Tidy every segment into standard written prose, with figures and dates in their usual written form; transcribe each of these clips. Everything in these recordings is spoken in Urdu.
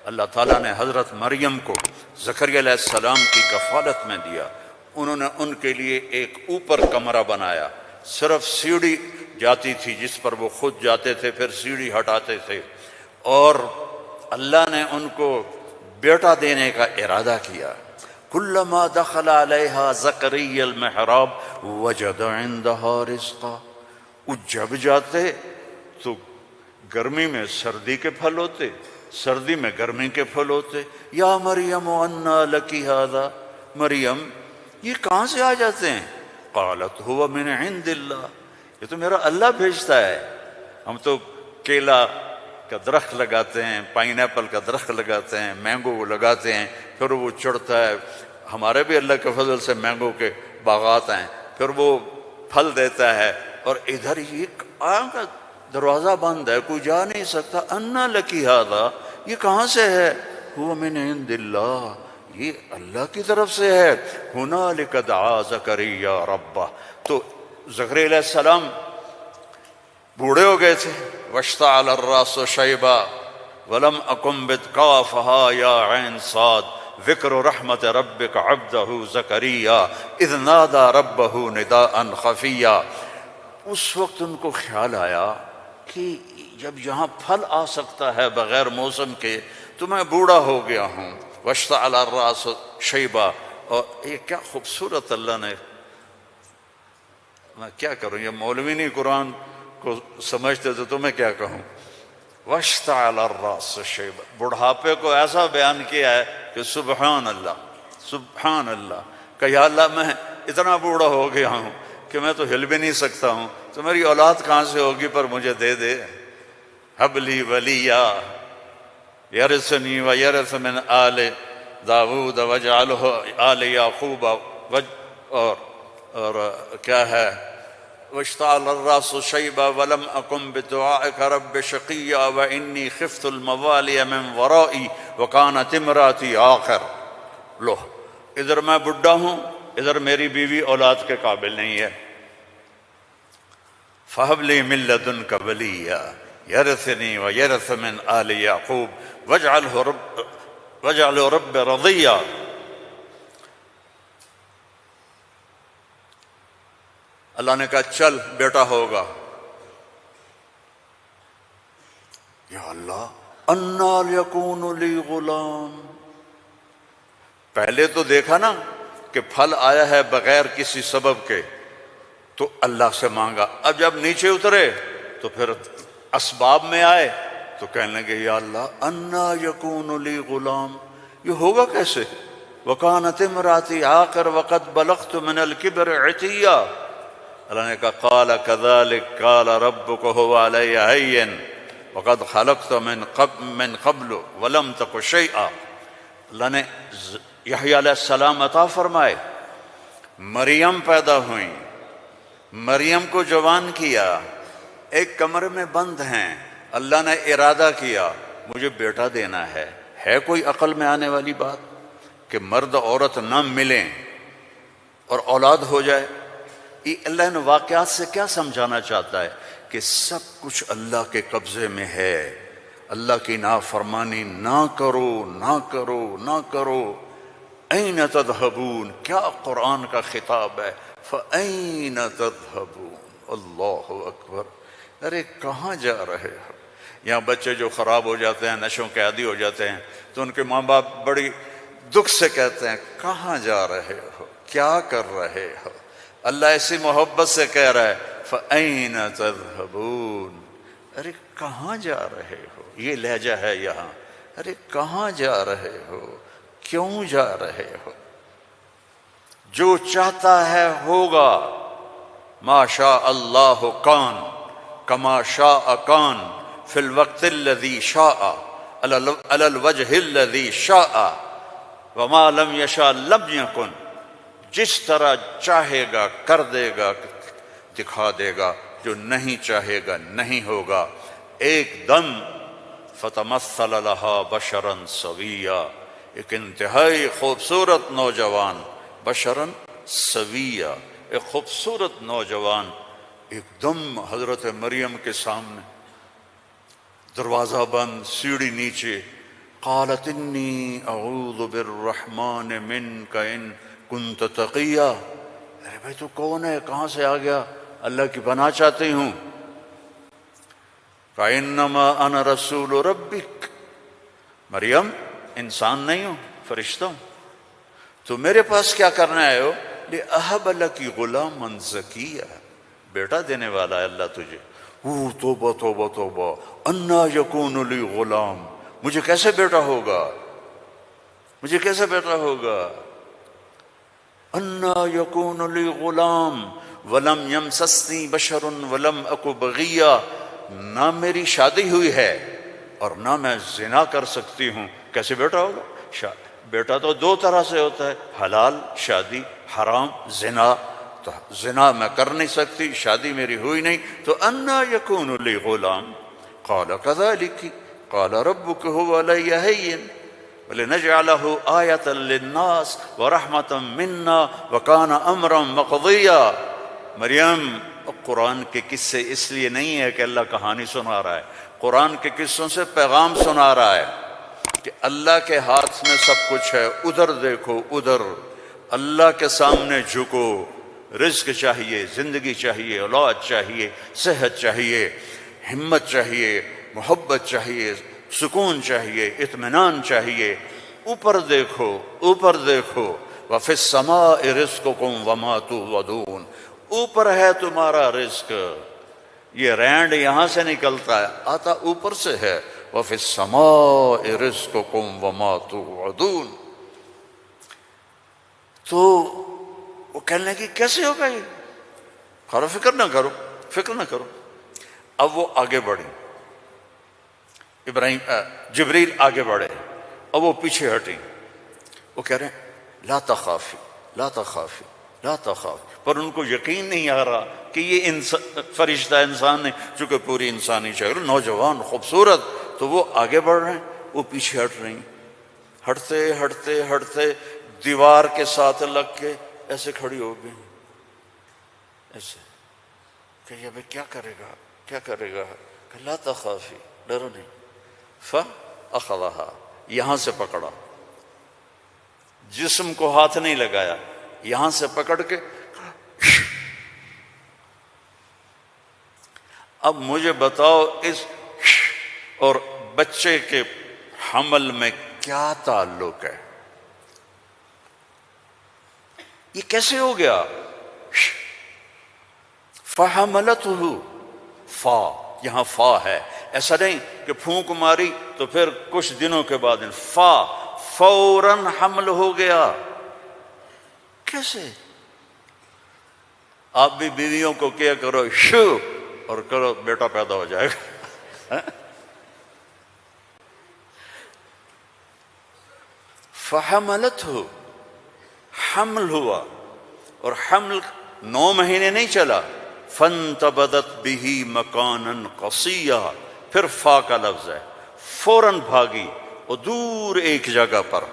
اللہ تعالیٰ نے حضرت مریم کو زکریا علیہ السلام کی کفالت میں دیا. انہوں نے ان کے لیے ایک اوپر کمرہ بنایا، صرف سیڑھی جاتی تھی جس پر وہ خود جاتے تھے، پھر سیڑھی ہٹاتے تھے. اور اللہ نے ان کو بیٹا دینے کا ارادہ کیا. کلما دخل علیہا زکریا المحراب وجد عندہا رزقا. وہ جب جاتے تو گرمی میں سردی کے پھل ہوتے، سردی میں گرمی کے پھل ہوتے. یا مریم انا لکی ھذا، مریم یہ کہاں سے آ جاتے ہیں؟ قالت هو من عند اللہ، یہ تو میرا اللہ بھیجتا ہے. ہم تو کیلا کا درخت لگاتے ہیں، پائن ایپل کا درخت لگاتے ہیں، مینگو لگاتے ہیں، پھر وہ چڑھتا ہے. ہمارے بھی اللہ کے فضل سے مینگو کے باغات ہیں، پھر وہ پھل دیتا ہے. اور ادھر یہ کا دروازہ بند ہے، کوئی جا نہیں سکتا. انا لکی ھذا، یہ کہاں سے ہے؟ هو من عند اللہ، یہ اللہ کی طرف سے ہے. ہنالک دعا زکریا ربہ. تو زکریا علیہ السلام بوڑھے ہو گئے تھے. واشتعل الراس شیبا ولم اکن بتقافها یا عین صاد ذکر رحمت ربک عبدہ زکریا اذ نادى ربہ نداء خفیا. اس وقت ان کو خیال آیا کہ جب یہاں پھل آ سکتا ہے بغیر موسم کے تو میں بوڑھا ہو گیا ہوں. واشتعل الراس شیبا. اور یہ کیا خوبصورت اللہ نے، میں کیا کروں، یہ مولوی نہیں قرآن کو سمجھتے تو میں کیا کہوں. واشتعل الراس شیبا، بڑھاپے کو ایسا بیان کیا ہے کہ سبحان اللہ، سبحان اللہ. کہ یا اللہ میں اتنا بوڑھا ہو گیا ہوں کہ میں تو ہل بھی نہیں سکتا ہوں، تو میری اولاد کہاں سے ہوگی، پر مجھے دے دے. ہب لی ولیا یرثنی ویرث من آل داود واجعلہ آل یعقوب. اور کیا ہے، واشتعل الراس شیبا ولم اکن بدعائک رب شقیا وانی خفت الموالی من ورائی وکانت امراتی آخر. لو ادھر میں بڈھا ہوں، ادھر میری بیوی اولاد کے قابل نہیں ہے. فہب لی من لدنک ولیا یرثنی ویرث من آل یعقوب واجعلہ رب رضیا. اللہ نے کہا چل بیٹا ہوگا. یا اللہ انا یکون لی غلام. پہلے تو دیکھا نا کہ پھل آیا ہے بغیر کسی سبب کے تو اللہ سے مانگا. اب جب نیچے اترے تو پھر اسباب میں آئے تو کہنے لگے یا اللہ انا یکون لی غلام، یہ ہوگا کیسے؟ وکانت امراتی عاقر وقد بلغت من الکبر عتیا. اللہ نے کہا قال کذلک قال ربک هو علی ہین وقد خلقت من قبل ولم تک شیئا. اللہ نے یحییٰ علیہ السلام عطا فرمائے، مریم پیدا ہوئیں، مریم کو جوان کیا، ایک کمرے میں بند ہیں. اللہ نے ارادہ کیا مجھے بیٹا دینا ہے. ہے کوئی عقل میں آنے والی بات کہ مرد عورت نہ ملیں اور اولاد ہو جائے؟ یہ اللہ نے واقعات سے کیا سمجھانا چاہتا ہے کہ سب کچھ اللہ کے قبضے میں ہے. اللہ کی نافرمانی نہ کرو، نہ کرو، نہ کرو. این تذہبون، کیا قرآن کا خطاب ہے. فَأَيْنَ تَذْهَبُونَ. اللہ اکبر. ارے کہاں جا رہے ہو؟ یہاں بچے جو خراب ہو جاتے ہیں، نشوں کے عادی ہو جاتے ہیں تو ان کے ماں باپ بڑی دکھ سے کہتے ہیں کہاں جا رہے ہو، کیا کر رہے ہو. اللہ ایسی محبت سے کہہ رہا ہے فَأَيْنَ تَذْهَبُونَ. ارے کہاں جا رہے ہو؟ یہ لہجہ ہے یہاں. ارے کہاں جا رہے ہو، کیوں جا رہے ہو؟ جو چاہتا ہے ہوگا. ما شاء اللہ کان کما شاء کان فی الوقت الذی شاء علی الوجہ الذی شاء وما لم یشاء لم یکن. جس طرح چاہے گا کر دے گا، دکھا دے گا، جو نہیں چاہے گا نہیں ہوگا. ایک دم فتمثل لہا بشرا سویا. ایک انتہائی خوبصورت نوجوان، بشرا سویا، ایک خوبصورت نوجوان ایک دم حضرت مریم کے سامنے. دروازہ بند، سیڑھی نیچے، قالت انی اعوذ بالرحمن منک ان کنت تقیا، ارے بھائی تو کون ہے، کہاں سے آ گیا؟ اللہ کی پناہ چاہتی ہوں۔ فإنما أنا رسول ربک، مریم انسان نہیں ہوں، فرشتہ ہوں، تو میرے پاس کیا کرنے آئے ہو؟ لأہب لک غلاما زکیا، بیٹا دینے والا ہے اللہ تجھے۔ توبہ توبہ توبہ، انا یکون لی غلام، مجھے کیسے بیٹا ہوگا، مجھے کیسے بیٹا ہوگا؟ انا یکون لی غلام ولم یمسسنی بشر ولم اک بغیا، نہ میری شادی ہوئی ہے اور نہ میں زنا کر سکتی ہوں، کیسے بیٹا ہوگا؟ بیٹا تو دو طرح سے ہوتا ہے، حلال شادی، حرام زنا، تو زنا میں کر نہیں سکتی، شادی میری ہوئی نہیں، تو انا یکون لی غلام۔ قال کذالک قال ربک هو علی ہین ولنجعلہ آیۃ للناس ورحمۃ منا وکان امرا مقضیا۔ مریم، قرآن کے قصے اس لیے نہیں ہے کہ اللہ کہانی سنا رہا ہے، قرآن کے قصوں سے پیغام سنا رہا ہے کہ اللہ کے ہاتھ میں سب کچھ ہے، ادھر دیکھو ادھر، اللہ کے سامنے جھکو، رزق چاہیے، زندگی چاہیے، اولاد چاہیے، صحت چاہیے، ہمت چاہیے، محبت چاہیے، سکون چاہیے، اطمینان چاہیے، اوپر دیکھو اوپر دیکھو۔ وَفِي السَّمَاءِ رِزْقُكُمْ وَمَا تُوعَدُونَ، اوپر ہے تمہارا رزق، یہ رینڈ یہاں سے نکلتا ہے، آتا اوپر سے ہے۔ وَفِي السَّمَاءِ رِزْقُكُمْ وَمَا تُوعَدُونَ۔ تو وہ کہنے لگی کیسے ہوگا یہ؟ کرو فکر نہ کرو، فکر نہ کرو۔ اب وہ آگے بڑھی، جبریل آگے بڑھے، اب وہ پیچھے ہٹی، وہ کہہ رہے ہیں لا تخافی لا تخافی لا تخافی، پر ان کو یقین نہیں آ رہا کہ یہ فرشتہ انسان نہیں، چونکہ پوری انسانی شکل، نوجوان خوبصورت، تو وہ آگے بڑھ رہے ہیں، وہ پیچھے ہٹ رہی ہیں، ہٹتے ہٹتے ہٹتے دیوار کے ساتھ لگ کے ایسے کھڑی ہو گئی، ایسے کہ یہ بھئی کیا کرے گا کیا کرے گا؟ کہ لا تخافی، ڈرو نہیں۔ فَأَخَذَهَا، یہاں سے پکڑا، جسم کو ہاتھ نہیں لگایا، یہاں سے پکڑ کے۔ اب مجھے بتاؤ اس اور بچے کے حمل میں کیا تعلق ہے؟ یہ کیسے ہو گیا؟ فَحَمَلَتْهُ، فا، یہاں فا ہے، ایسا نہیں کہ پھونک ماری تو پھر کچھ دنوں کے بعد فا، فوراً حمل ہو گیا۔ کیسے؟ آپ بھی بیویوں کو کیا کرو شو اور کرو بیٹا پیدا ہو جائے گا۔ فحملتہ، حمل ہوا، اور حمل 9 مہینے نہیں چلا۔ فانتبذت بہ مکانا قصیا، پھر فا کا لفظ ہے، فوراً بھاگی اور دور ایک جگہ پر۔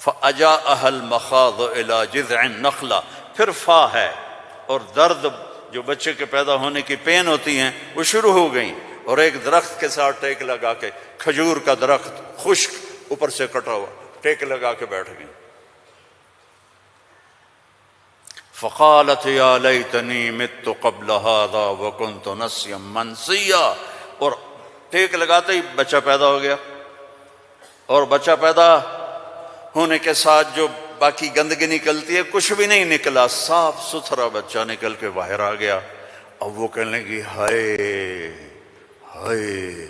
فَأَجَاءَهَا الْمَخَاضُ إِلَى جِذْعِ النَّخْلَةِ، پھر فا ہے، اور درد جو بچے کے پیدا ہونے کی پین ہوتی ہیں وہ شروع ہو گئیں، اور ایک درخت کے ساتھ ٹیک لگا کے، کھجور کا درخت خشک اوپر سے کٹا ہوا، ٹیک لگا کے بیٹھ گئیں۔ فقالت یا لیتنی مت قبل هذا وکنت نسیا منسیا، اور ٹیک لگاتے ہی بچہ پیدا ہو گیا، اور بچہ پیدا ہونے کے ساتھ جو باقی گندگی نکلتی ہے کچھ بھی نہیں نکلا، صاف ستھرا بچہ نکل کے باہر آ گیا۔ اب وہ کہنے لگی ہائے ہائے،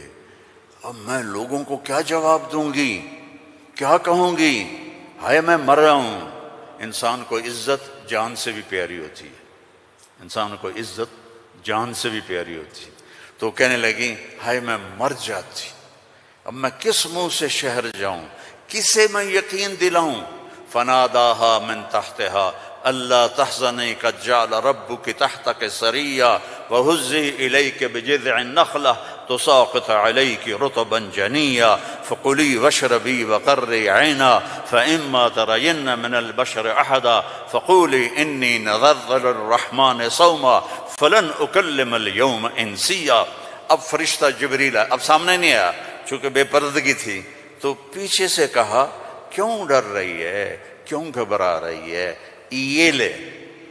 اب میں لوگوں کو کیا جواب دوں گی، کیا کہوں گی، ہائے میں مر رہا ہوں۔ انسان کو عزت جان سے بھی پیاری ہوتی ہے، انسان کو عزت جان سے بھی پیاری ہوتی ہے۔ تو کہنے لگی ہائے میں مر جاتی، اب میں کس منہ سے شہر جاؤں، کسے میں یقین دلاؤں۔ فناداها من تحتها الا تحزني قد جعل ربك تحتك سريا وهزي اليك بجذع النخله تساقط عليك رطبا جنيا فكلي واشربي وقري عينا فاما ترين من البشر احدا فقولي اني نذرت للرحمن صوما فلن اكلم اليوم انسيا۔ اب فرشتہ جبریل اب سامنے نہیں آیا، چونکہ بے پردگی تھی، تو پیچھے سے کہا کیوں ڈر رہی ہے، کیوں گھبرا رہی ہے، یہ لے،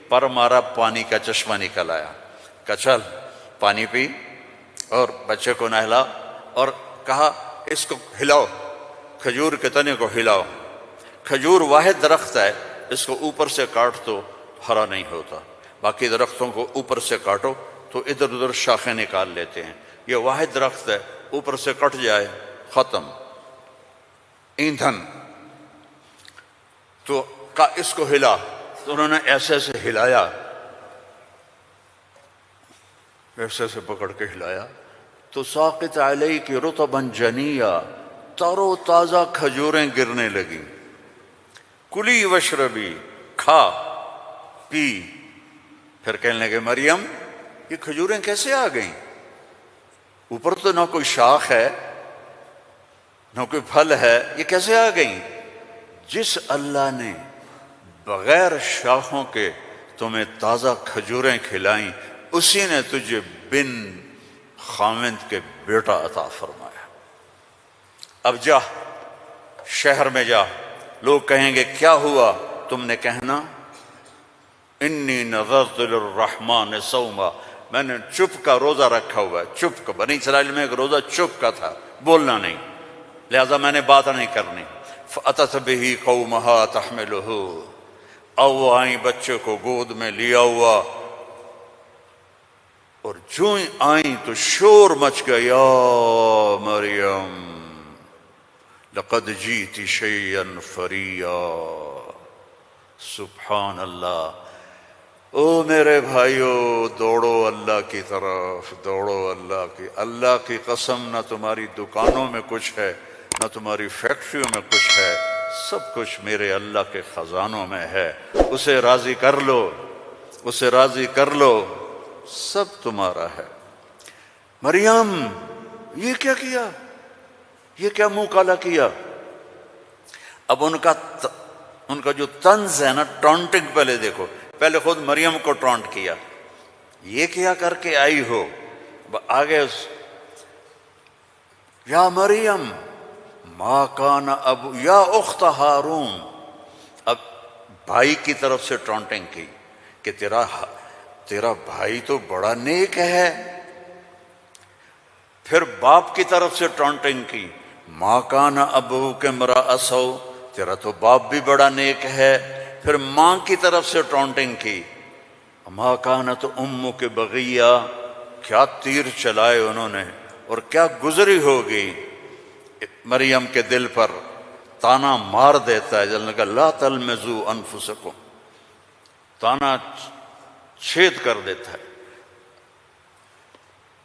پر مارا، پانی کا چشمہ نکل آیا، کہا چل پانی پی اور بچے کو نہلا، اور کہا اس کو ہلاؤ، کھجور کے تنے کو ہلاؤ، کھجور واحد درخت ہے، اس کو اوپر سے کاٹ تو ہرا نہیں ہوتا، باقی درختوں کو اوپر سے کاٹو تو ادھر ادھر شاخیں نکال لیتے ہیں، یہ واحد درخت ہے، اوپر سے کٹ جائے ختم، ایندھن۔ تو کہا اس کو ہلا، تو انہوں نے ایسے ایسے ہلایا، ایسے ایسے پکڑ کے ہلایا، تو ساقط علیک رطبا جنیا، تر و تازہ کھجوریں گرنے لگیں، کلی وشربی، کھا پی۔ پھر کہنے لگے مریم یہ کھجوریں کیسے آ گئیں؟ اوپر تو نہ کوئی شاخ ہے نہ کوئی پھل ہے، یہ کیسے آ گئیں؟ جس اللہ نے بغیر شاخوں کے تمہیں تازہ کھجوریں کھلائیں، اسی نے تجھے بن خاوند کے بیٹا عطا فرمایا۔ اب جا شہر میں جا، لوگ کہیں گے کیا ہوا؟ تم نے کہنا انی نذرت للرحمن صوما، میں نے چپ کا روزہ رکھا ہوا ہے، چپ کا۔ بنی اسرائیل میں ایک روزہ چپ کا تھا، بولنا نہیں، لہذا میں نے بات نہیں کرنی۔ فأتت به قومها تحملہ، او وہ آئیں بچے کو گود میں لیا ہوا، اور جو ہی آئیں تو شور مچ گیا، یا مریم لقد جیت شیئا فریا۔ سبحان اللہ۔ او میرے بھائیو، دوڑو اللہ کی طرف، دوڑو اللہ کی قسم، نہ تمہاری دکانوں میں کچھ ہے نہ تمہاری فیکٹریوں میں کچھ ہے، سب کچھ میرے اللہ کے خزانوں میں ہے، اسے راضی کر لو، اسے راضی کر لو، سب تمہارا ہے۔ مریم یہ کیا کیا، یہ کیا منہ کالا کیا؟ اب ان کا جو طنز ہے نا، ٹونٹنگ، پہلے دیکھو، پہلے خود مریم کو ٹونٹ کیا، یہ کیا کر کے آئی ہو، آگے یا مریم ما کان ابو، یا اخت ہارون، اب بھائی کی طرف سے ٹونٹنگ کی کہ تیرا بھائی تو بڑا نیک ہے۔ پھر باپ کی طرف سے ٹونٹنگ کی، ما کان ابوک امرأ سوء، تیرا تو باپ بھی بڑا نیک ہے۔ پھر ماں کی طرف سے ٹونٹنگ کی، ما کانت امک بغیہ، کیا تیر چلائے انہوں نے، اور کیا گزری ہوگی مریم کے دل پر، تانا مار دیتا ہے، جلنے کا لا تلمزوا انفسکم، تانا چھید کر دیتا ہے۔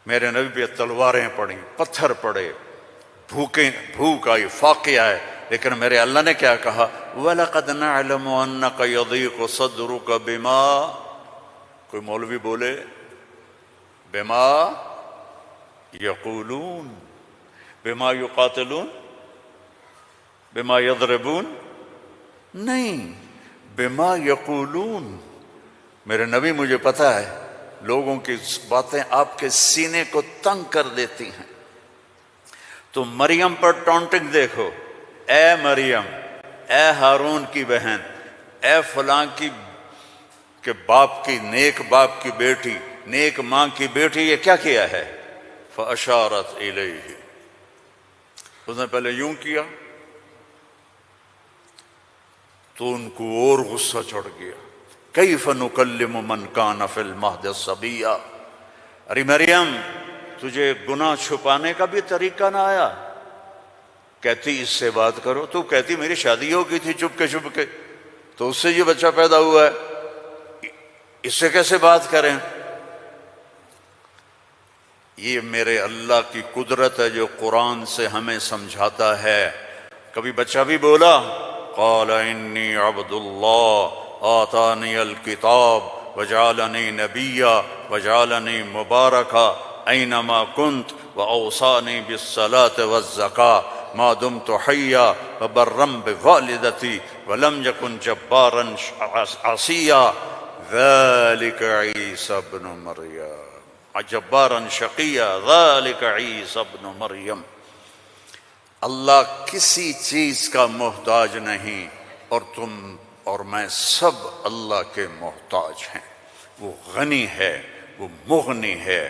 میرے نبی پہ تلواریں پڑیں، پتھر پڑے، بھوک آئی، فاقے آئے، لیکن میرے اللہ نے کیا کہا؟ وَلَقَدْ نَعْلَمُ أَنَّكَ يَضِيقُ صَدْرُكَ بِمَا، کوئی مولوی بولے بِمَا يَقُولُونَ، بِمَا يُقَاتِلُونَ، بِمَا يَضْرِبُونَ، نہیں، بِمَا يَقُولُونَ۔ میرے نبی مجھے پتا ہے لوگوں کی باتیں آپ کے سینے کو تنگ کر دیتی ہیں، تو مریم پر ٹونٹنگ دیکھو، اے مریم، اے ہارون کی بہن، اے فلاں کی کہ باپ کی، نیک باپ کی بیٹی، نیک ماں کی بیٹی، یہ کیا کیا ہے؟ فَأَشَارَتْ إِلَيْهِ، اس نے پہلے یوں کیا تو ان کو اور غصہ چڑھ گیا، کیف نکلم من کان فی المہد صبیا، ارے مریم تجھے گناہ چھپانے کا بھی طریقہ نہ آیا؟ کہتی اس سے بات کرو، تو کہتی میری شادی ہو گئی تھی چپ کے، تو اس سے یہ بچہ پیدا ہوا ہے، اس سے کیسے بات کریں؟ یہ میرے اللہ کی قدرت ہے جو قرآن سے ہمیں سمجھاتا ہے۔ کبھی بچہ بھی بولا، قال انی عبد اللہ آتانی الکتاب وجعلنی نبیا وجعلنی مبارکا اینما کنت واوصانی بالصلاة والزکاة ما دمت حیا وبرا بوالدتی ولم یکن جبارا عصیا ذلک عیسی ابن مریم جبارا شقیا ذلک عیسی ابن مریم۔ اللہ کسی چیز کا محتاج نہیں، اور تم اور میں سب اللہ کے محتاج ہیں۔ وہ غنی ہے، وہ مغنی ہے،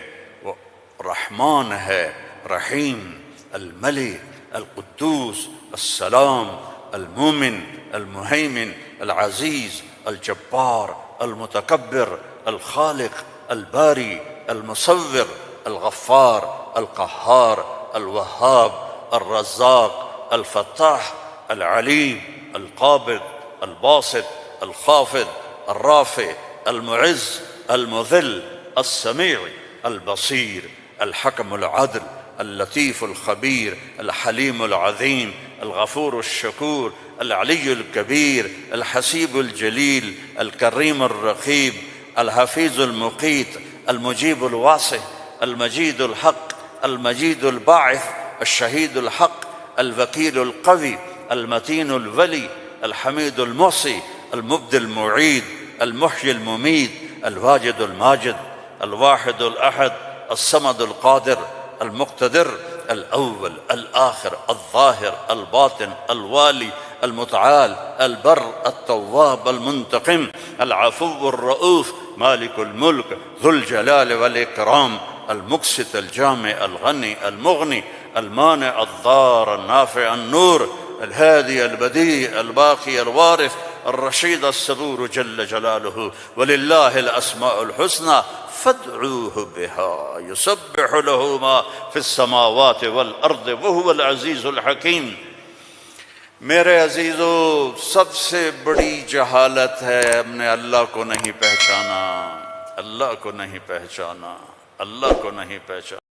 وہ رحمان ہے، رحیم، الملک، القدوس، السلام، المومن، المہیمن، العزیز، الجبار، المتکبر، الخالق، الباری، المصور، الغفار، القہار، الوہاب، الرزاق، الفتاح، العلیم، القابض، الباسط، الخافض، الرافع، المعز، المذل، السمیع، البصیر، الحکم العدل، اللطیف الخبیر، الحلیم العظیم، الغفور الشکور، العلی الکبیر، الحسیب الجلیل، الکریم الرقیب، الحفیظ المقیت، المجیب الواسع، المجید الحق، المجید الباعث، الشہید الحق، الوکیل القوی، المتین الولی، الحمید المحصی، المبدی المعید، المحیی الممید، الواجد الماجد، الواحد الأحد، الصمد القادر، المقتدر، الأول، الآخر، الظاهر، الباطن، الوالي، المتعال، البر، التواب، المنتقم، العفو الرؤوف، مالك الملك، ذو الجلال والإكرام، المقسط، الجامع، الغني، المغني، المانع، الضار، النافع، النور، الهادي، البديع، الباقي، الوارث، الرشيد، الصبور جل جلاله، ولله الأسماء الحسنى فادعوه بها يسبح له ما في السماوات والأرض وهو العزيز الحكيم۔ میرے عزیزو، سب سے بڑی جہالت ہے ہم نے اللہ کو نہیں پہچانا، اللہ کو نہیں پہچانا، اللہ کو نہیں پہچانا۔